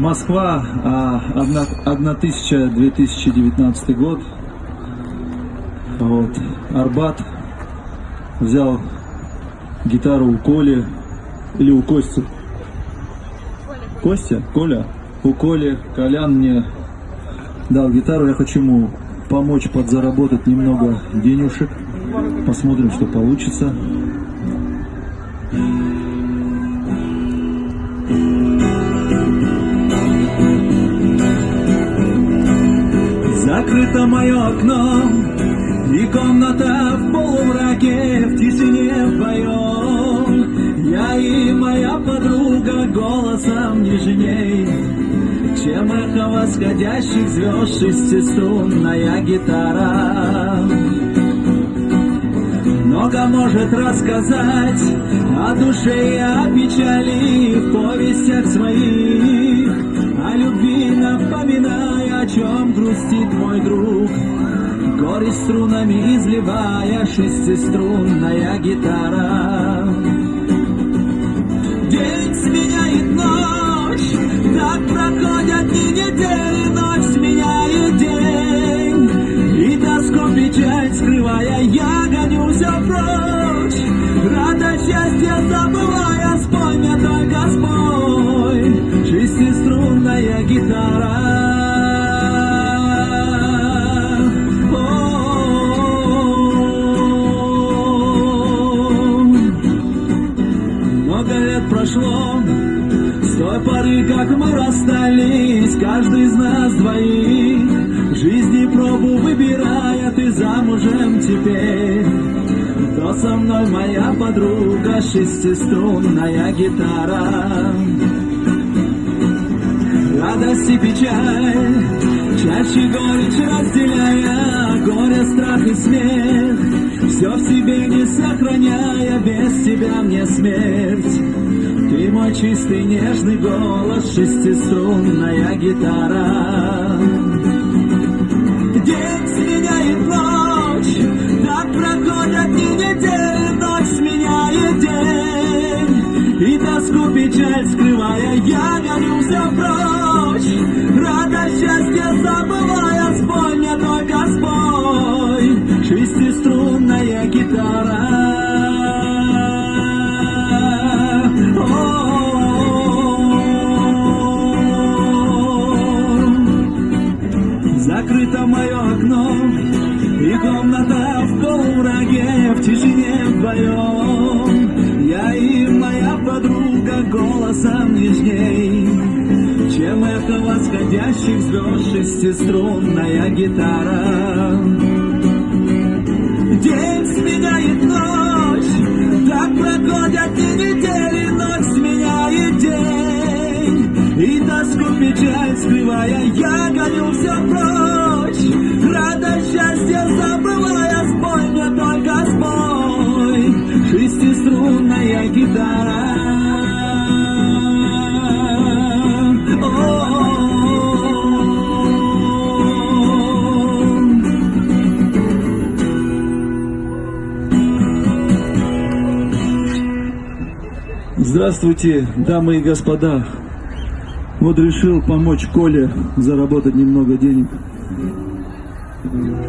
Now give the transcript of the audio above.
Москва, 2019 год. Вот. Арбат. Взял гитару у Коли или у Кости. Костя? Коля? У Коли. Колян мне дал гитару. Я хочу ему помочь подзаработать немного денежек. Посмотрим, что получится. Закрыто мое окно, и комната в полумраке, в тишине вдвоем. Я и моя подруга голосом нежней, чем эхо восходящих звезд шестиструнная гитара. Много может рассказать о душе и о печали в повестях своих, о любви напоминая, о чем грустит мой друг, горесть струнами изливая шестиструнная гитара. День сменяет ночь, так проходят и недели, ночь сменяет день, и тоску печаль скрывая, я гоню все прочь, радость счастья забывая, спой мне только спой, шестиструнная гитара. Много лет прошло с той поры, как мы расстались, каждый из нас двоих в жизни пробу выбирая, ты замужем теперь. Кто со мной моя подруга, шестиструнная гитара. Радость и печаль, чаще горечь разделяя, горе, страх и смех, все в себе не сохраняя, без тебя мне смерть. Ты мой чистый нежный голос, шестиструнная гитара. День сменяет ночь, так проходят и недели, ночь сменяет день, и тоску печаль скрывая, я гоню все прочь, радость счастья забывая, спой мне только спой, шестиструнная гитара. Закрыто мое окно, и комната в полумраке, в тишине вдвоем. Я и моя подруга голосом нежней, чем эхо восходящих звезд шестиструнная гитара. День сменяет ночь, так проходят и недели, ночь сменяет день, и тоску печаль скрывая, я гоню все прочь, радость счастья забывая, спой мне только спой, шестиструнная гитара. Здравствуйте, дамы и господа. Вот решил помочь Коле заработать немного денег.